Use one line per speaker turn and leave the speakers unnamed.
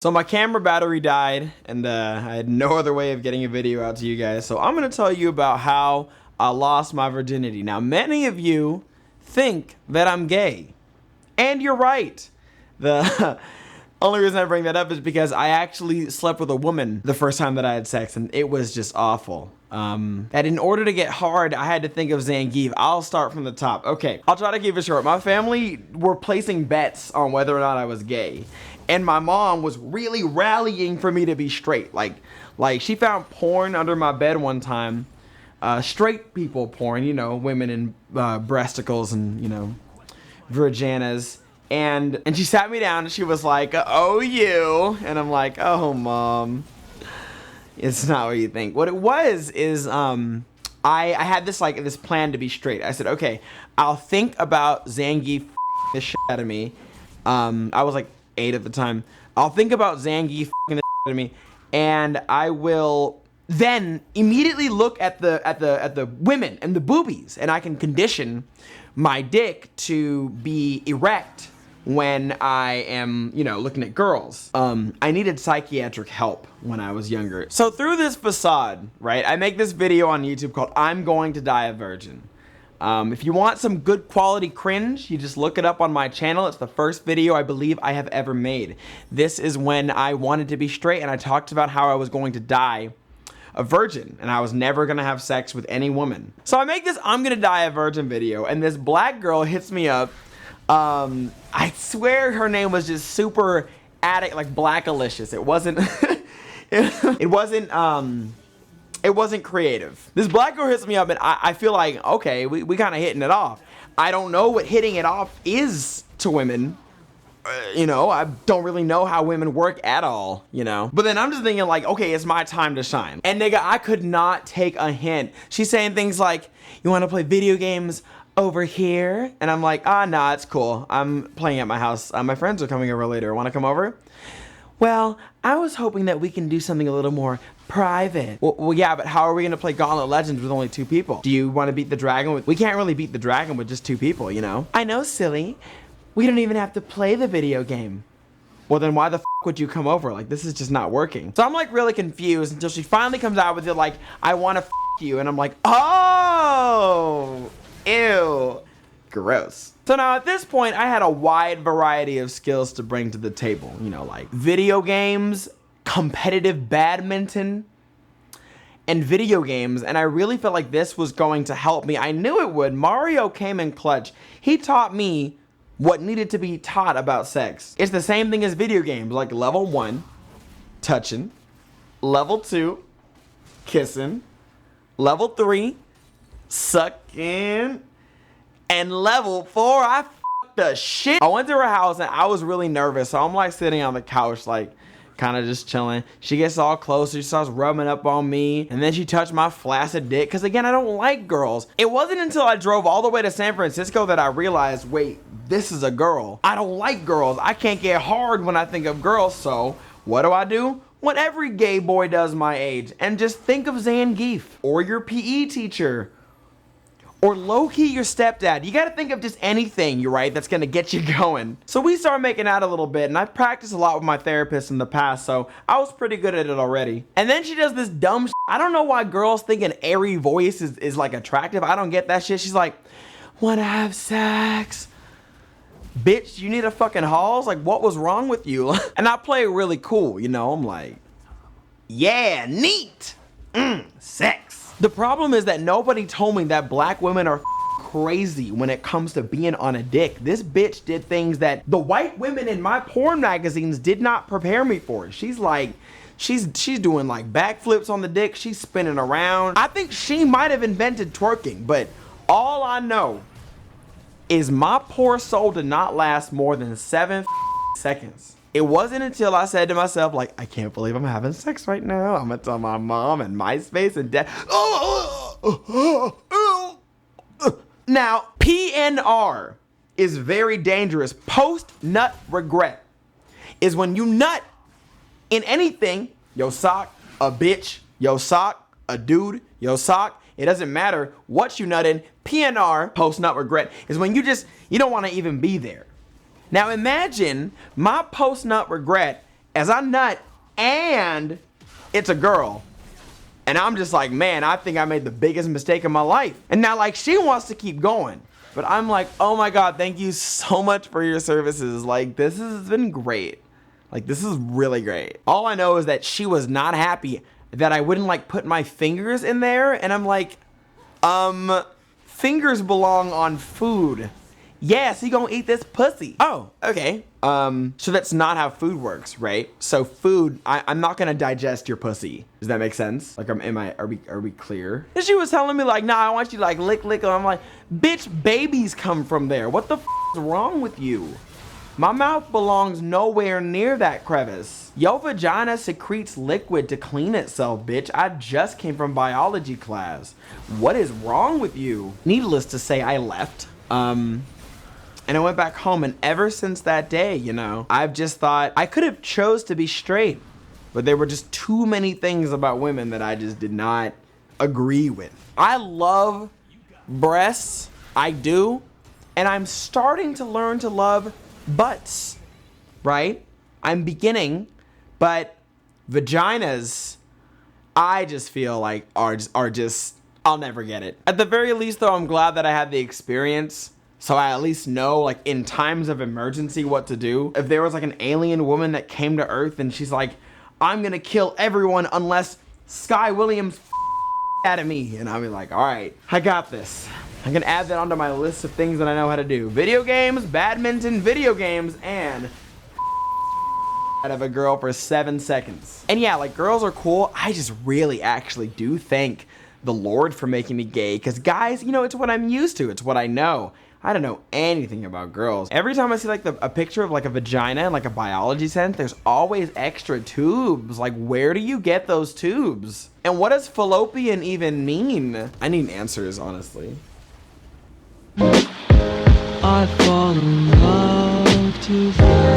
So my camera battery died, and I had no other way of getting a video out to you guys. So I'm gonna tell you about how I lost my virginity. Now, many of you think that I'm gay, and you're right. The only reason I bring that up is because I actually slept with a woman the first time that I had sex, and it was just awful. That in order to get hard, I had to think of Zangief. I'll start from the top. Okay, I'll try to keep it short. My family were placing bets on whether or not I was gay. And my mom was really rallying for me to be straight. Like she found porn under my bed one time. Straight people porn, you know, women in breasticles and, you know, virginas. And she sat me down and she was like, "Oh, you." And I'm like, "Oh, Mom. It's not what you think." What it was is I had this plan to be straight. I said, okay, I'll think about Zangief the shit out of me. I was like 8 at the time. I'll think about Zangief the shit out of me, and I will then immediately look at the women and the boobies, and I can condition my dick to be erect when I am, you know, looking at girls. I needed psychiatric help when I was younger. So through this facade, right, I make this video on YouTube called I'm Going to Die a Virgin. If you want some good quality cringe, you just look it up on my channel. It's the first video I believe I have ever made. This is when I wanted to be straight, and I talked about how I was going to die a virgin and I was never gonna have sex with any woman. So I make this I'm gonna die a virgin video, and this black girl hits me up. I swear her name was just super addict, like Blackalicious. It wasn't it wasn't creative. This black girl hits me up, and I feel like, okay, we kind of hitting it off. I don't know what hitting it off is to women. You know, I don't really know how women work at all, you know. But then I'm just thinking like, okay, it's my time to shine. And nigga, I could not take a hint. She's saying things like, "You wanna play video games over here?" And I'm like, nah, it's cool. I'm playing at my house. My friends are coming over later. Wanna come over? "Well, I was hoping that we can do something a little more private." Well, yeah, but how are we gonna play Gauntlet Legends with only 2 people? Do you wanna beat the dragon we can't really beat the dragon with just 2 people, you know? "I know, silly. We don't even have to play the video game." Well, then why the f would you come over? Like, this is just not working. So I'm like really confused until she finally comes out with it like, "I wanna f you." And I'm like, oh, ew, gross. So now at this point, I had a wide variety of skills to bring to the table. You know, like video games, competitive badminton, and video games. And I really felt like this was going to help me. I knew it would. Mario came in clutch. He taught me what needed to be taught about sex. It's the same thing as video games, like level 1, touching, level 2, kissing, level 3, sucking, and level 4, I fucked the shit. I went to her house and I was really nervous, so I'm like sitting on the couch like kind of just chilling. She gets all closer, she starts rubbing up on me, and then she touched my flaccid dick, because again, I don't like girls. It wasn't until I drove all the way to San Francisco that I realized, wait, this is a girl. I don't like girls. I can't get hard when I think of girls, so what do? What every gay boy does my age, and just think of Zangief, or your PE teacher, or low-key your stepdad. You gotta think of just anything, you're right, that's gonna get you going. So we started making out a little bit, and I practiced a lot with my therapist in the past, so I was pretty good at it already. And then she does this dumb shit. I don't know why girls think an airy voice is like attractive. I don't get that shit. She's like, "Wanna have sex?" Bitch, you need a fucking halls? Like, what was wrong with you? And I play it really cool, you know? I'm like, yeah, neat. Sex. The problem is that nobody told me that black women are crazy when it comes to being on a dick. This bitch did things that the white women in my porn magazines did not prepare me for. She's like, she's doing like backflips on the dick. She's spinning around. I think she might have invented twerking, but all I know is my poor soul did not last more than 7 seconds. It wasn't until I said to myself, like, I can't believe I'm having sex right now. I'm gonna tell my mom and MySpace and dad. Now, PNR is very dangerous. Post-nut regret is when you nut in anything, your sock, a bitch, your sock, a dude, your sock. It doesn't matter what you nut in. PNR, post-nut regret, is when you don't want to even be there. Now imagine my post-nut regret as I nut and it's a girl. And I'm just like, man, I think I made the biggest mistake of my life. And now like she wants to keep going. But I'm like, oh my God, thank you so much for your services. Like, this has been great. Like, this is really great. All I know is that she was not happy that I wouldn't like put my fingers in there. And I'm like, fingers belong on food. Yeah, so you gonna eat this pussy. Oh, okay. So that's not how food works, right? So food, I'm not gonna digest your pussy. Does that make sense? Like, are we clear? And she was telling me like, nah, I want you to like lick. And I'm like, bitch, babies come from there. What the f is wrong with you? My mouth belongs nowhere near that crevice. Your vagina secretes liquid to clean itself, bitch. I just came from biology class. What is wrong with you? Needless to say, I left. And I went back home, and ever since that day, you know, I've just thought I could have chose to be straight, but there were just too many things about women that I just did not agree with. I love breasts, I do, and I'm starting to learn to love butts, right? I'm beginning, but vaginas, I just feel like are just, I'll never get it. At the very least, though, I'm glad that I had the experience. So I at least know, like, in times of emergency, what to do. If there was, like, an alien woman that came to Earth and she's like, I'm gonna kill everyone unless Sky Williams out of me. And I'll be like, all right, I got this. I can add that onto my list of things that I know how to do. Video games, badminton, video games, and out of a girl for 7 seconds. And yeah, like, girls are cool. I just really actually do thank the Lord for making me gay. Because guys, you know, it's what I'm used to. It's what I know. I don't know anything about girls. Every time I see like a picture of like a vagina in like a biology sense, there's always extra tubes. Like, where do you get those tubes? And what does fallopian even mean? I need answers, honestly.
I fall in love too fast.